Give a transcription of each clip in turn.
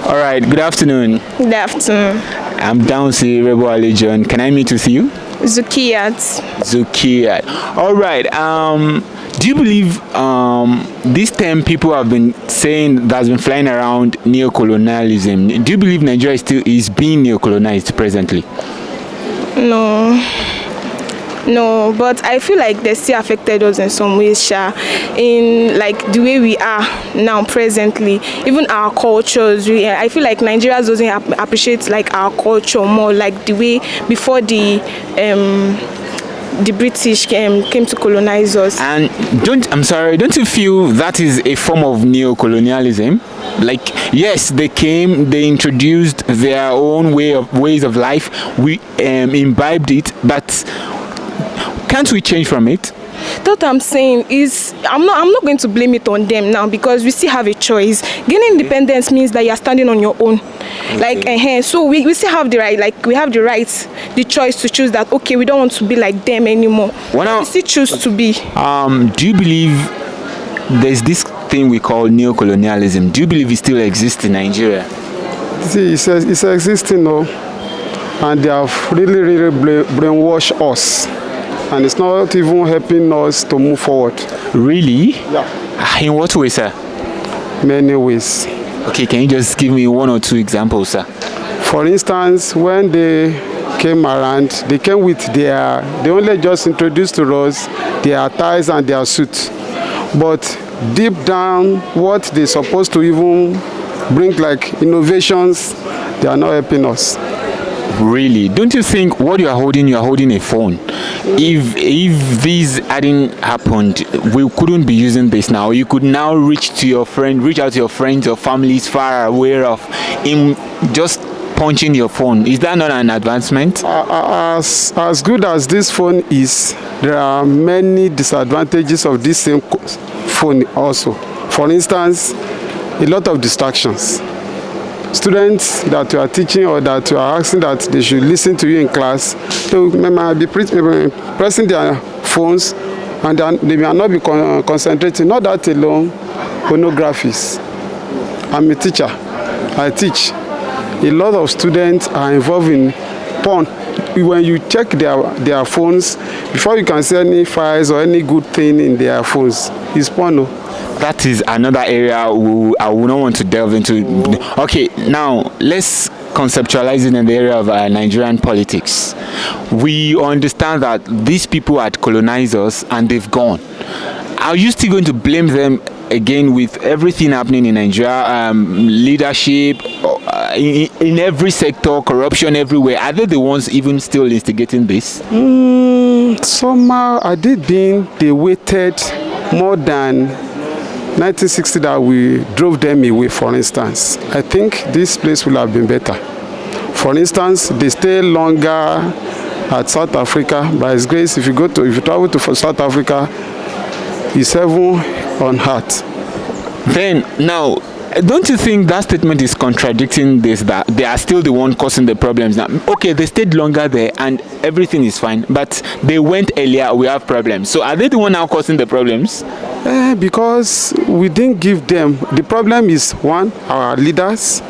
All right, good afternoon. Good afternoon. I'm Downsi Rebel Legion. Can I meet with you? Zukiyat. Zukiyat. All right. Do you believe this term people have been saying that's been flying around neo-colonialism? Do you believe Nigeria is being neo-colonized presently? No, but I feel like they still affected us in some ways, Sha. In like the way we are now presently, even our cultures. I feel like Nigeria doesn't appreciate like our culture more, like the way before the British came to colonize us. And don't you feel that is a form of neo-colonialism? Like, yes, they came, they introduced their own ways of life, we imbibed it, but can't we change from it? What I'm saying is, I'm not going to blame it on them now, because we still have a choice. Gaining independence means that you are standing on your own. Okay. So we still have the right, like we have the right, the choice to choose that, okay, we don't want to be like them anymore. We still choose to be. Do you believe there's this thing we call neo-colonialism? Do you believe it still exists in Nigeria? See, it's existing now, and they have really brainwashed us. And it's not even helping us to move forward. Really? Yeah. In what way, sir? Many ways. Okay, can you just give me one or two examples, sir? For instance, when they came around, they came with they only just introduced to us their ties and their suits. But deep down, what they're supposed to even bring like innovations, they are not helping us. Really? Don't you think what you're holding a phone? If this hadn't happened, we couldn't be using this now. You could now reach out to your friends or families far away off in just punching your phone. Is that not an advancement? As good as this phone is, there are many disadvantages of this same phone also. For instance, a lot of distractions. Students that you are teaching or that you are asking that they should listen to you in class, they might be pressing their phones and they may not be concentrating. Not that alone, pornographies. I'm a teacher. I teach. A lot of students are involved in porn. When you check their phones, before you can see any files or any good thing in their phones, it's porno. That is another area I would not want to delve into. Okay, now let's conceptualize it in the area of Nigerian politics. We understand that these people had colonized us and they've gone. Are you still going to blame them again with everything happening in Nigeria, leadership, in every sector, corruption everywhere? Are they the ones even still instigating this? Somehow, they waited more than 1960 that we drove them away, for instance. I think this place will have been better. For instance, they stay longer at South Africa. By His grace, if you travel to South Africa, it's heaven on earth. Then now, don't you think that statement is contradicting this, that they are still the one causing the problems now? Okay, they stayed longer there and everything is fine, but they went earlier, we have problems. So are they the one now causing the problems? Because we didn't give them. The problem is, one, our leaders.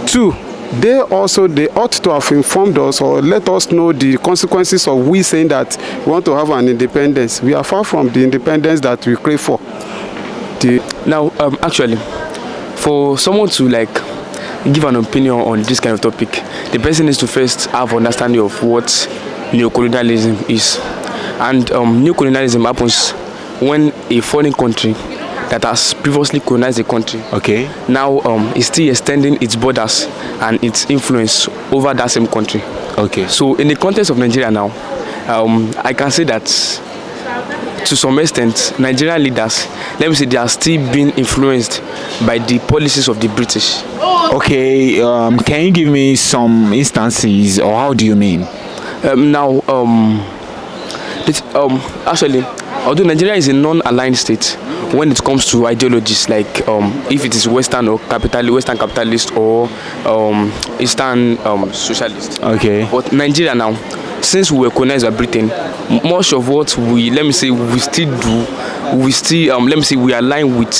Two, they ought to have informed us or let us know the consequences of we saying that we want to have an independence. We are far from the independence that we crave for. Now, actually, for someone to give an opinion on this kind of topic, the person needs to first have understanding of what neo-colonialism is. And neo-colonialism happens when a foreign country that has previously colonized the country, okay, now is still extending its borders and its influence over that same country. Okay. So in the context of Nigeria now, I can say that to some extent, Nigerian leaders, let me say, they are still being influenced by the policies of the British. Okay, can you give me some instances, or how do you mean? Actually, although Nigeria is a non-aligned state when it comes to ideologies, like if it is Western capitalist or Eastern socialist. Okay. But Nigeria now, since we were colonized by Britain, much of what we still do, we align with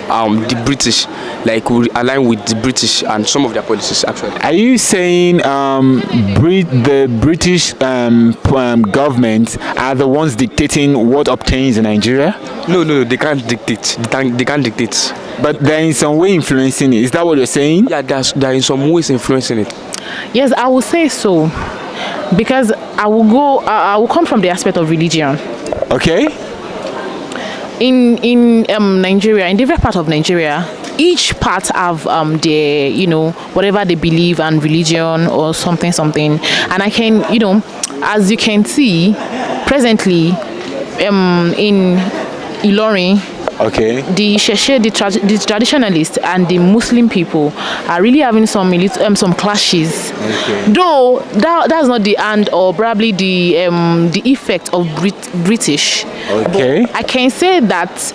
the British, like we align with the British and some of their policies actually. Are you saying the British government are the ones dictating what obtains in Nigeria? No, they can't dictate. They can't dictate. But they're in some way influencing it. Is that what you're saying? Yeah, they're in some ways influencing it. Yes, I will say so, because I will come from the aspect of religion. Okay. In Nigeria, in different part of Nigeria, each part have their, whatever they believe and religion or something, and I can, as you can see, presently, in Ilorin, okay, the Sheshe, the traditionalists and the Muslim people are really having some clashes. Okay. Though that's not the end or probably the effect of British. Okay. But I can say that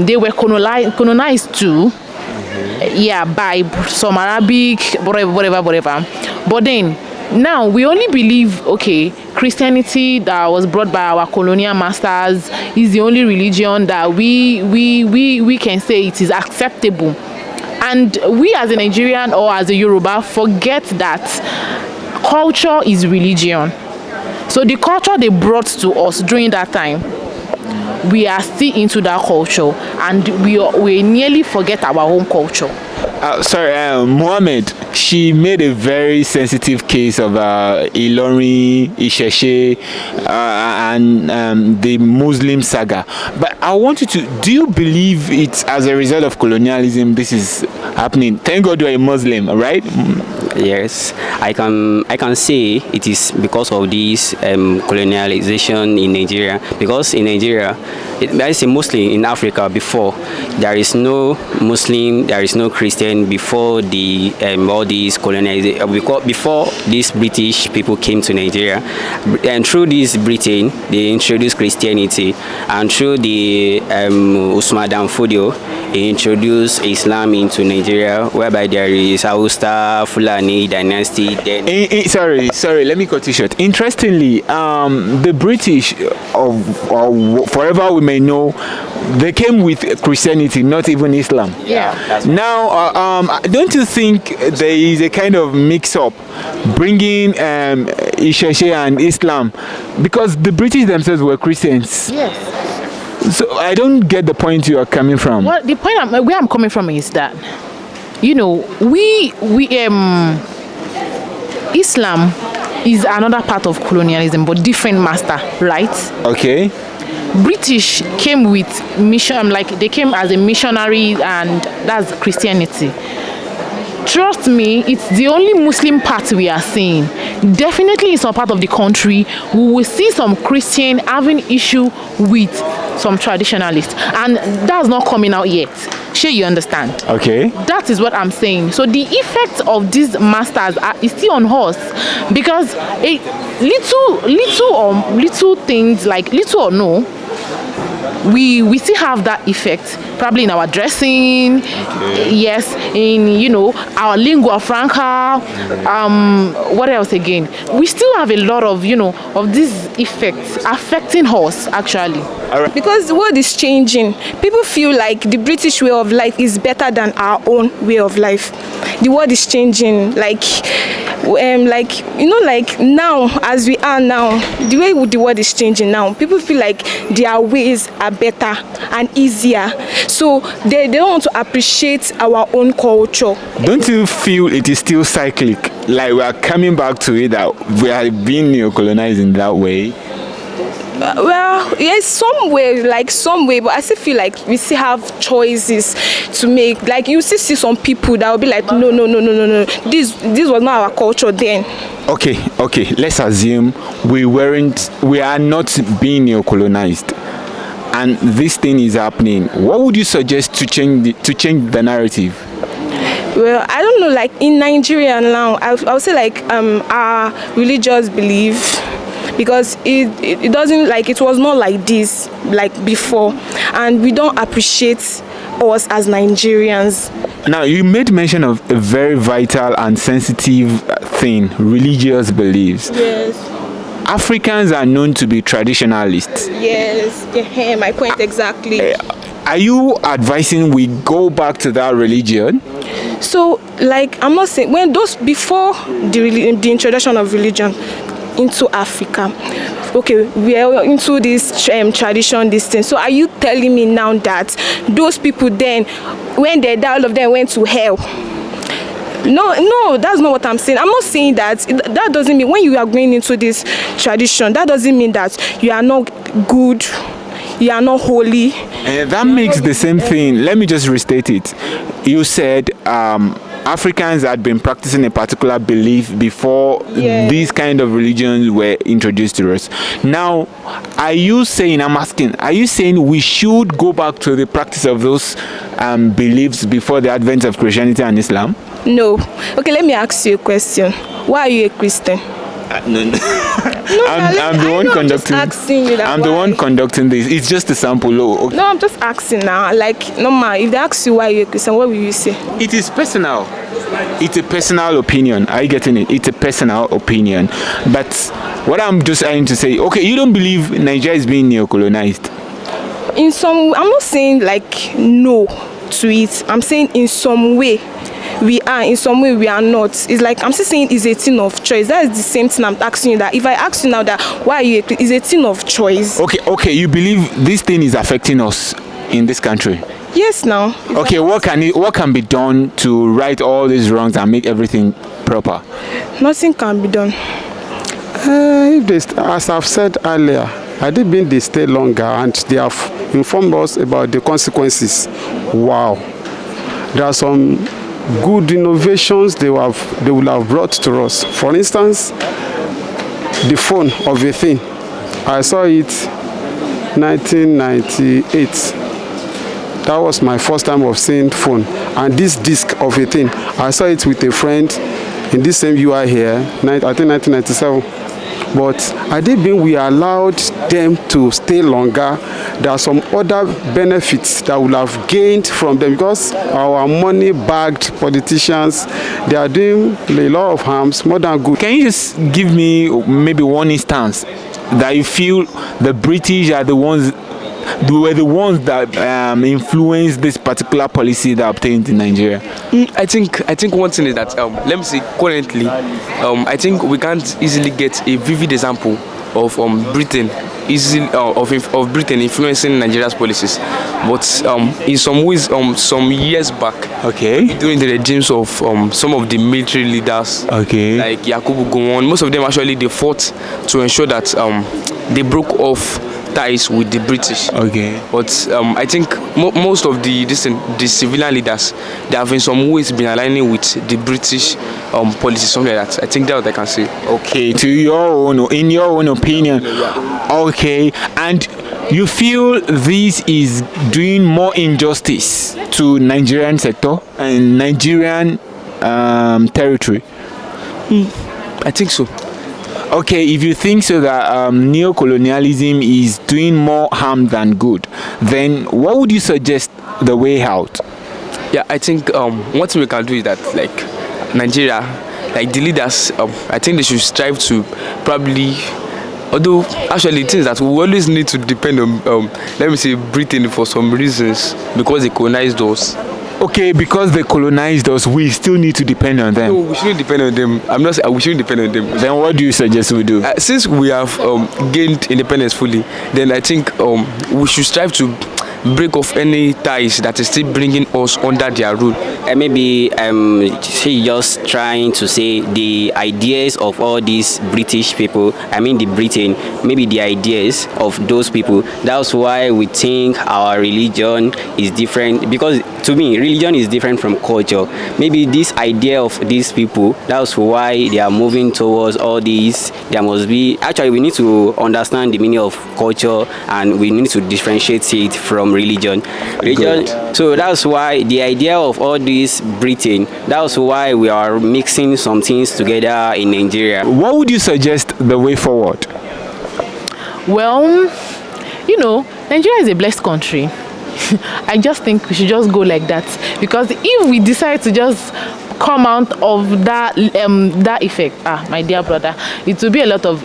they were colonized too. Yeah, by some Arabic, whatever. But then now we only believe, okay, Christianity that was brought by our colonial masters is the only religion that we can say it is acceptable. And we as a Nigerian or as a Yoruba forget that culture is religion. So the culture they brought to us during that time, we are still into that culture, and we nearly forget our own culture. Mohammed, she made a very sensitive case of Ilorin, Isheshe, and the Muslim saga. But I want you to, do you believe it's as a result of colonialism this is happening? Thank God you're a Muslim, right? Yes, I can say it is because of this colonialization in Nigeria. Because in Nigeria, there is a Muslim in Africa before. There is no Muslim, there is no Christian before the all these colonization. Before these British people came to Nigeria, and through this Britain, they introduced Christianity, and through the Usman Dan Fodio, they introduced Islam into Nigeria, whereby there is Hausa, Fulani dynasty. Then sorry, let me cut you short. Interestingly, the British, or forever we may know, they came with Christianity, not even Islam. Yeah. Now, don't you think there is a kind of mix-up bringing Isheshe and Islam, because the British themselves were Christians? Yes. So I don't get the point you are coming from. Well, the point where I'm coming from is that, Islam is another part of colonialism, but different master, right? Okay. British came with mission, like they came as a missionary, and that's Christianity. Trust me, it's the only Muslim part we are seeing. Definitely in some part of the country, we will see some Christian having issue with some traditionalists, and that's not coming out yet. Sure, you understand? Okay. That is what I'm saying. So the effect of these masters is still on us, because little things, like little or no, we still have that effect, probably in our dressing, okay. Yes, in our lingua franca, what else again? We still have a lot of of these effects affecting us actually. All right. Because the world is changing. People feel like the British way of life is better than our own way of life. The world is changing. Like now, as we are now, the way the world is changing now, people feel like their ways are better and easier. So they don't want to appreciate our own culture. Don't you feel it is still cyclic? Like we are coming back to it, that we are being neo-colonized in that way? Well, yes, some way, but I still feel like we still have choices to make. Like you still see some people that will be like, no. This was not our culture then. Okay. Let's assume we are not being neo-colonized, and this thing is happening. What would you suggest to change the narrative? Well, I don't know. Like in Nigeria now, I would say like our religious belief. Because it doesn't, like, it was not like this like before, and we don't appreciate us as Nigerians. Now, you made mention of a very vital and sensitive thing: religious beliefs. Yes. Africans are known to be traditionalists. Yes, my point exactly. are you advising we go back to that religion? So, like, I'm not saying when those before the introduction of religion into Africa, okay, we are into this tradition, this thing. So, are you telling me now that those people then, when they died, all of them went to hell? No, that's not what I'm saying. I'm not saying that. That doesn't mean when you are going into this tradition, that doesn't mean that you are not good, you are not holy. And that makes the same thing. Let me just restate it. You said Africans had been practicing a particular belief before these kind of religions were introduced to us. Now, are you saying we should go back to the practice of those beliefs before the advent of Christianity and Islam? No. Okay, let me ask you a question. Why are you a Christian? No. I'm the one conducting. I'm the one conducting this. It's just a sample. Okay. No, I'm just asking now. Like, normal. If they ask you why you're a Christian, what will you say? It is personal. It's a personal opinion. Are you getting it? It's a personal opinion. But what I'm just trying to say, okay, you don't believe Nigeria is being neo-colonized? In some, I'm not saying like no to it. I'm saying in some way we are, in some way we are not. It's like I'm still saying it's a thing of choice. That is the same thing I'm asking you. That if I ask you now that why are you, it's a thing of choice. Okay, you believe this thing is affecting us in this country? Yes, now. Okay, what can be done to right all these wrongs and make everything proper? Nothing can be done. If they, as I've said earlier, had it been they stay longer and they have informed us about the consequences, wow, there are some good innovations they will have brought to us. For instance, the phone of a thing. I saw it 1998. That was my first time of seeing phone. And this disc of a thing, I saw it with a friend in this same UI here, I think 1997. But had it been we allowed them to stay longer, there are some other benefits that we'll have gained from them, because our money-bagged politicians, they are doing a lot of harms more than good. Can you just give me maybe one instance that you feel the British are the ones, were the ones that influenced this particular policy that obtained in Nigeria? I think one thing is that let me say currently, I think we can't easily get a vivid example of Britain of Britain influencing Nigeria's policies, but in some ways, some years back, okay, during the regimes of some of the military leaders, okay, like Yakubu Gowon, most of them actually they fought to ensure that they broke off ties with the British. Okay. But I think most of the civilian leaders, they have in some ways been aligning with the British policy, something like that. I think that's what I can say. Okay, in your own opinion. Okay, and you feel this is doing more injustice to Nigerian sector and Nigerian territory? I think so. Okay, if you think so that neo-colonialism is doing more harm than good, then what would you suggest the way out? Yeah, I think one thing we can do is that, like, Nigeria, like the leaders, I think they should strive to probably, although actually it is that we always need to depend on, let me say, Britain for some reasons, because they colonized us. Okay, because they colonized us, we still need to depend on them. No, we shouldn't depend on them. I'm not saying we shouldn't depend on them. Then what do you suggest we do? Since we have gained independence fully, then I think we should strive to break off any ties that is still bringing us under their rule. Maybe she just trying to say the ideas of all these British people, I mean the Britain, maybe the ideas of those people. That's why we think our religion is different, because to me religion is different from culture. Maybe this idea of these people, that's why they are moving towards all these. There must be, actually we need to understand the meaning of culture and we need to differentiate it from religion. So that's why the idea of all this Britain, that's why we are mixing some things together in Nigeria. What would you suggest the way forward? Well, Nigeria is a blessed country. I just think we should just go like that, because if we decide to just come out of that effect, my dear brother, it will be a lot of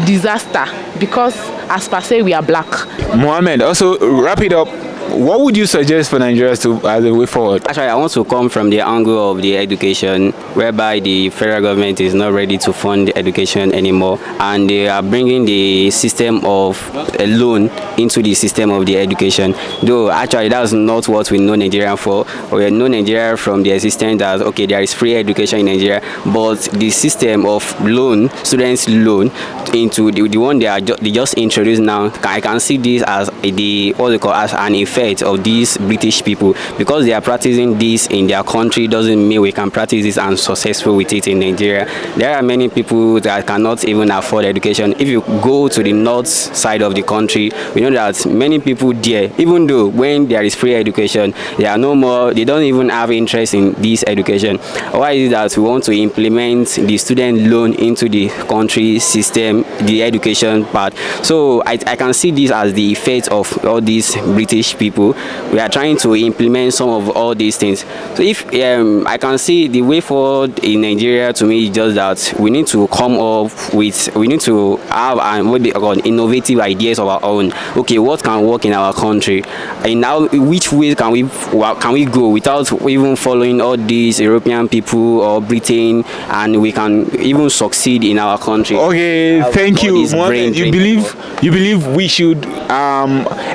disaster because as per se we are black. Mohammed, also wrap it up. What would you suggest for Nigerians to as a way forward? Actually, I want to come from the angle of the education, whereby the federal government is not ready to fund the education anymore, and they are bringing the system of a loan into the system of the education. Though actually that's not what we know Nigeria for. We know Nigeria from the existence that okay, there is free education in Nigeria, but the system of loan, students loan, into the one they just introduced now, I can see this as the what they call as an effect of these British people, because they are practicing this in their country doesn't mean we can practice this and successful with it in Nigeria. There are many people that cannot even afford education. If you go to the north side of the country, we know that many people there, even though when there is free education, they are no more, they don't even have interest in this education. Why is it that we want to implement the student loan into the country system, the education part? So I can see this as the effect of all these British people. We are trying to implement some of all these things. So if I can see the way forward in Nigeria, to me is just that we need to come up with, we need to have what they call innovative ideas of our own. Okay, what can work in our country, and now which way can we go without even following all these European people or Britain, and we can even succeed in our country. Okay, thank you. Mohammed, you believe we should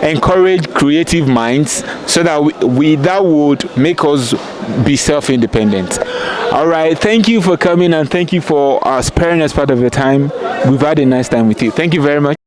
encourage creative minds so that that would make us be self-independent. All right, thank you for coming, and thank you for sparing us part of your time. We've had a nice time with you. Thank you very much.